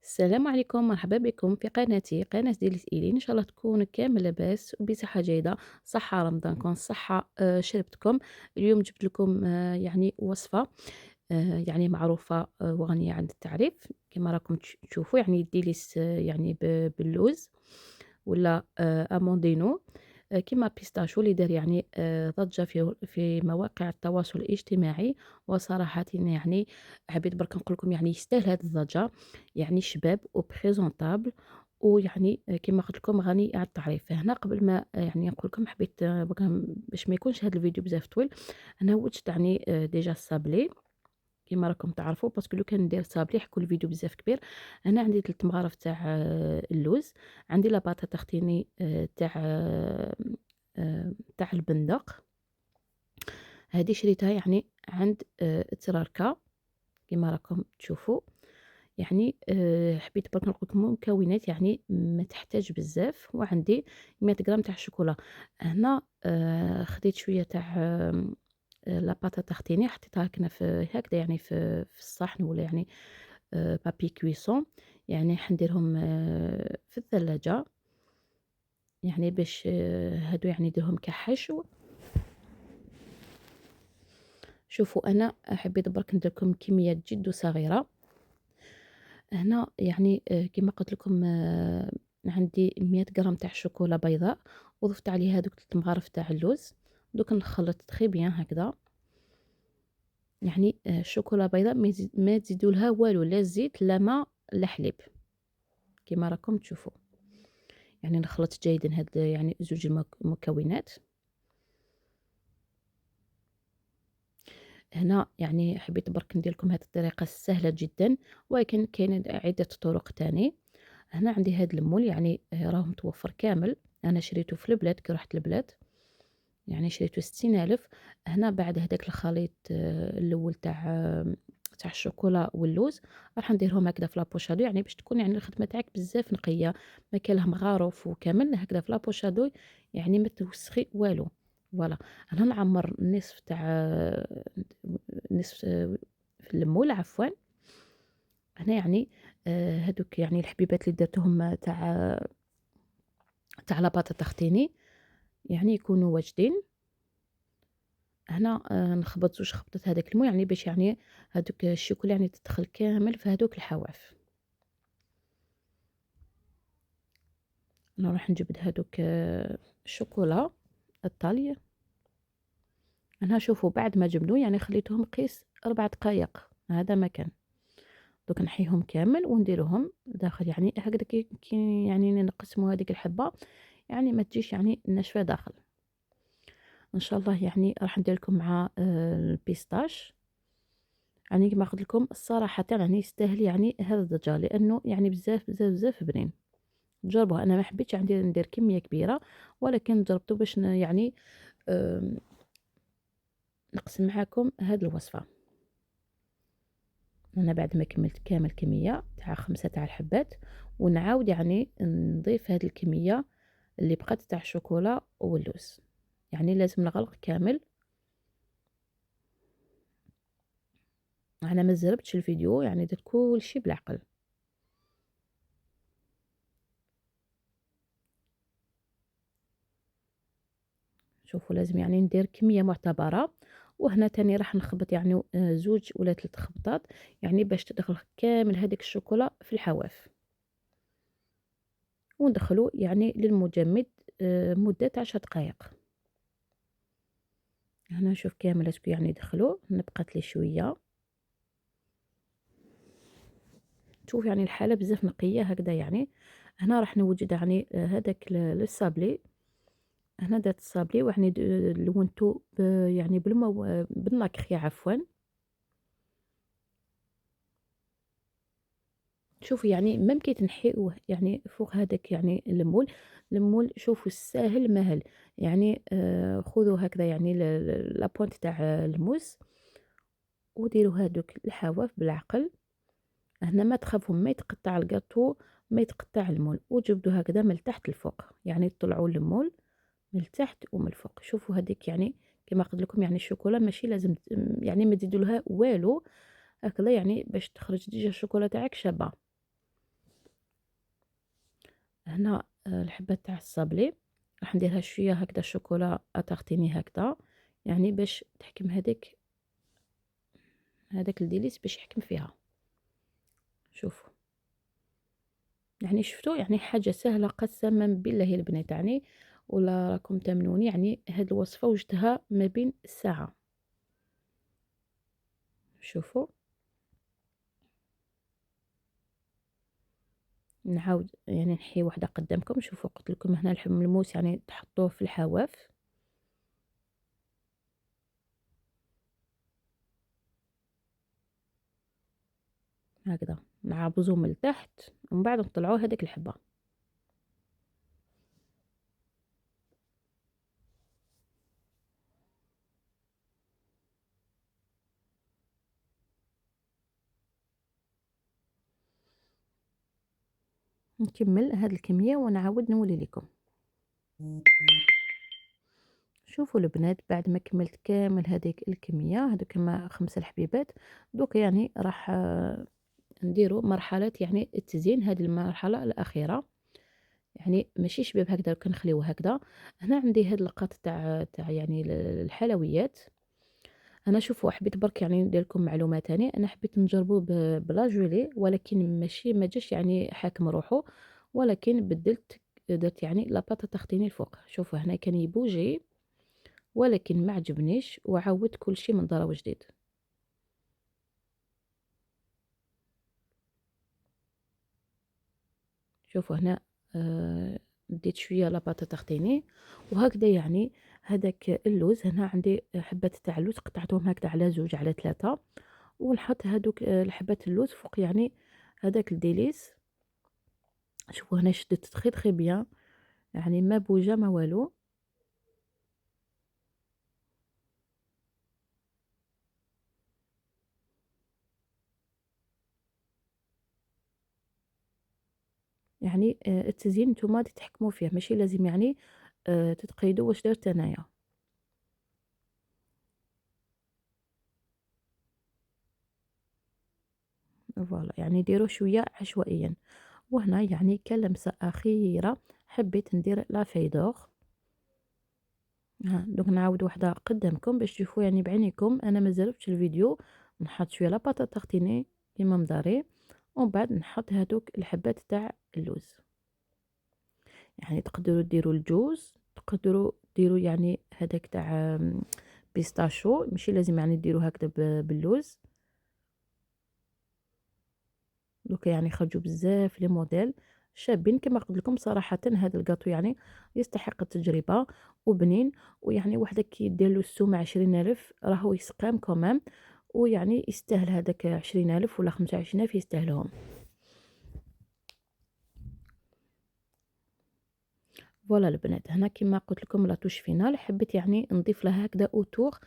السلام عليكم، مرحبا بكم في قناتي، قناة ديال إيلين. إن شاء الله تكون كامل لاباس وبصحة جيدة. صحة رمضانكم، صحة شربتكم. اليوم جبت لكم يعني وصفة يعني معروفة وغنية عن التعريف. كما راكم تشوفوا يعني ديليس يعني باللوز ولا أموندينو، كيما بيستاشو اللي دار يعني ضجة في مواقع التواصل الاجتماعي. وصراحةً يعني حبيت برك نقول لكم يعني يستاهل هاد الضجة، يعني شباب وبريزونطابل، ويعني كيما قلت لكم غني عن التعريف. فهنا قبل ما يعني نقول لكم حبيت برك باش ما يكونش هاد الفيديو بزاف طويل. أنا وجدت يعني ديجا الصابلي كيما راكم تعرفوا، باسكو لو كان ندير صابلي حيكون الفيديو بزاف كبير. أنا عندي 3 مغارف تاع اللوز، عندي لا بطاطا ختيني تاع البندق. هذه شريتها يعني عند تراركا كيما راكم تشوفوا. يعني حبيت برك نقول لكم مكونات يعني ما تحتاج بزاف. وعندي 100 غرام تاع الشوكولا. هنا خديت شويه تاع لا باتاتا ختيني، حطيتها هكنا في هكذا يعني في الصحن ولا يعني بابي كويسون. يعني حنديرهم في الثلاجة يعني باش هادو يعني نديرهم كحشو. شوفوا أنا حبيت برك ندير لكم كميات جد صغيرة. هنا يعني كيما قلت لكم عندي 100 غرام تاع شوكولا بيضاء، وضفت عليها هادوك 3 مغارف تاع اللوز. دوك نخلط تري بيان هكذا. يعني الشوكولا بيضاء ما تزيدوا لها والو، لا زيت لا ما لا حليب، كيما راكم تشوفوا. يعني نخلط جيدا هاد يعني زوج المكونات. هنا يعني حبيت برك ندير لكم هاد الطريقة سهلة جدا، ولكن كاين عدة طرق تاني. هنا عندي هاد المول يعني راه متوفر كامل. انا شريته في البلاد كي رحت البلاد، يعني شريته 60,000. هنا بعد هداك الخليط الاول تاع الشوكولا واللوز راح نديرهم هكذا في لابوشادو، يعني باش تكون يعني الخدمه تاعك بزاف نقيه، ما كان لها مغاروف وكامل هكذا في لابوشادو، يعني ما توسخي والو. فوالا. انا نعمر نصف في المول عفوا. هنا يعني هادوك يعني الحبيبات اللي درتهم تاع لاباطا تختيني يعني يكونوا واجدين. هنا نخبط زوج خبطات هذاك الماء يعني باش يعني هادوك الشوكولا يعني تدخل كامل في هادوك الحواف. نروح نجبد هادوك الشوكولا الطالية. أنا شوفوا بعد ما جبدو يعني خليتهم قيس 4 دقايق، هذا ما كان. دوك نحيهم كامل ونديروهم داخل يعني هكذا كي يعني نقسموا هذيك الحبة، يعني ما تجيش يعني ناشفة داخل. إن شاء الله يعني راح ندير لكم مع البيستاش. يعني كما قلت لكم الصراحة يعني يستاهل يعني هذا الضجة، لأنه يعني بزاف بزاف بزاف بنين. جربوها. أنا ما حبيتش عندي ندير كمية كبيرة، ولكن جربته باش يعني آم، نقسم معاكم هذه الوصفة. أنا بعد ما كملت كامل كمية تاع 5 تاع الحبات، ونعاود يعني نضيف هذه الكمية اللي بقات تاع الشوكولا واللوز. يعني لازم نغلق كامل. أنا ما زربتش الفيديو، يعني درت كل شي بالعقل. شوفوا لازم يعني ندير كمية معتبرة. وهنا تاني راح نخبط يعني زوج ولا 3 خبطات، يعني باش تدخل كامل هذيك الشوكولا في الحواف. وندخلو يعني للمجمد مدة 10 دقائق. هنا نشوف كامل اسكو يعني دخلو، نبقات لي شوية. شوف يعني الحالة بزاف نقية هكذا يعني. هنا راح نوجد يعني هذاك الصابلي. هنا درت الصابلي ويعني لونتو يعني بالنكخ عفوا. شوفوا يعني ميم كي تنحيوه يعني فوق هذاك يعني المول شوفوا الساهل ماهل. يعني خذوا هكذا يعني لابوانت تاع الموس، وديروا هادوك الحواف بالعقل. هنا ما تخافوا ما يتقطع الجاتو، ما يتقطع المول، وجبدوا هكذا من التحت لفوق، يعني طلعوا المول من التحت ومن الفوق. شوفوا هذيك يعني كما قلت لكم يعني الشوكولا ماشي لازم يعني ما تزيدوا لها والو هكذا، يعني باش تخرج ديجا الشوكولا تاعك شابه. هنا الحبات تاع الصابلي راح نديرها شويه هكذا شوكولا اتارتيني هكذا، يعني باش تحكم هذاك الديليس باش يحكم فيها. شوفوا، يعني شفتوا يعني حاجه سهله قسما بالله البنات، يعني ولا راكم تامنوني، يعني هاد الوصفه وجدتها ما بين الساعه. شوفوا، نعاود يعني نحي واحده قدامكم. شوفوا قلت لكم هنا الملموس يعني تحطوه في الحواف هكذا، نعابزوه من التحت ومن بعد نطلعوه هذيك الحبه. نكمل هاد الكميه ونعاود نولي لكم. شوفوا البنات، بعد ما كملت كامل هذيك الكميه، هذوك كما 5 الحبيبات، دوك يعني راح نديروا مرحله يعني التزيين. هذه المرحله الاخيره يعني ماشي شباب هكذا كنخليوه هكذا. هنا عندي هاد القط تاع يعني الحلويات. انا شوفوا حبيت برك يعني ندير لكم معلومه تانية، انا حبيت نجربه بلا جولي، ولكن ماشي ما جاش يعني حاكم روحه، ولكن بدلت درت يعني لاباطا تختيني الفوق. شوفوا هنا كان يبوجي ولكن ما عجبنيش، وعاودت كل شيء من ضرب جديد. شوفوا هنا ديت شويه لاباطا تختيني وهكذا يعني. هذاك اللوز هنا عندي حبات تاع اللوز قطعتهم هكذا على 2 على 3، ونحط هادوك الحبات اللوز فوق يعني هذاك الديليس. شوفوا هنا شدت تخي بيان، يعني ما بوجا ما والو. يعني التزيين نتوما تتحكموا فيه، ماشي لازم يعني تتقيدوا واش درت انايا. فوالا يعني ديروا شويه عشوائيا. وهنا يعني كلمسه اخيره حبيت ندير لا فيدور. ها دوك نعاود وحده قدامكم باش تشوفوا يعني بعينيكم. انا ما زربتش الفيديو، نحط شويه لاباطا تختيني كيما مداري، ومن بعد نحط هادوك الحبات تاع اللوز. يعني تقدروا ديروا الجوز، تقدروا ديروا يعني هذاك تاع بيستاشو، ماشي لازم يعني ديروا هكذا باللوز. دوكا يعني خرجوا بزاف لي موديل شابين كما قلت لكم صراحه. هذا الكاطو يعني يستحق التجربه وبنين، ويعني وحده كي دير له السومه 20,000 راهو يسقام كومام، ويعني يستاهل هذاك 20,000 ولا 25,000 يستاهلهم. فوالا البنات، هنا كما قلت لكم لاتوش فينال حبيت يعني نضيف لها هكذا اوتور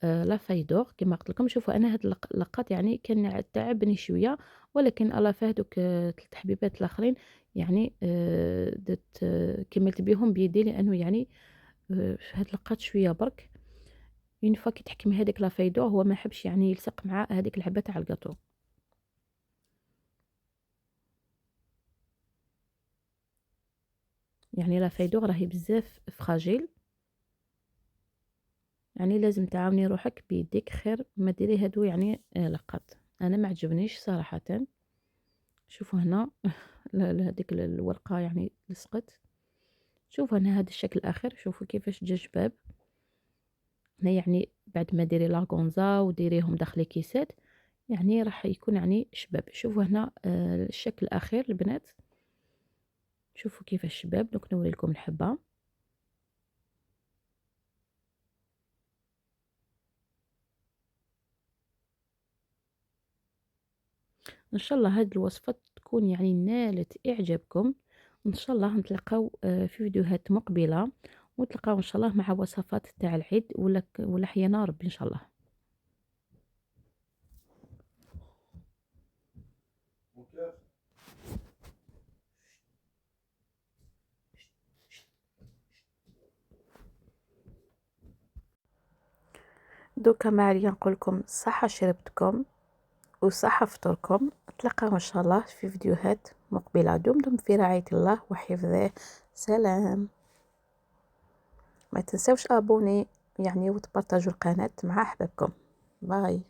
لا فايدور كما قلت لكم. شوفوا انا هاد اللقات يعني كان تعبني شويه، ولكن الله فاه دوك 3 حبيبات الاخرين يعني درت كملت بهم بيدي، لانه يعني هاد اللقات شويه برك اون فوا كي تحكمي هذيك لا فايدور هو ما حبش يعني يلصق مع هذيك الحبه تاع الكاطو. يعني لا فايدور راهي بزاف فراجيل، يعني لازم تعاوني روحك بيديك خير ما ديري هادو يعني لقط. انا ما عجبنيش صراحه. شوفوا هنا هذيك الورقه يعني لصقت. شوفوا هنا هذا الشكل الاخير، شوفوا كيفاش جا شباب. هنا يعني بعد ما ديري لاغونزا وديريهم داخل كيسات يعني راح يكون يعني شباب. شوفوا هنا الشكل الاخير البنات، شوفوا كيفاش شباب. دوك نوري لكم الحبه. ان شاء الله هذه الوصفه تكون يعني نالت اعجابكم. ان شاء الله نتلاقاو في فيديوهات مقبله، ونتلاقاو ان شاء الله مع وصفات تاع العيد ولا حيانا ربي ان شاء الله. دوكا ما عليا نقول لكم صحه شربتكم وصحه فطوركم. نتلاقاو ان شاء الله في فيديوهات مقبلة. دمتم في رعاية الله وحفظه. سلام. ما تنسوش ابوني يعني وتبارطاجوا القناة مع احبابكم. باي.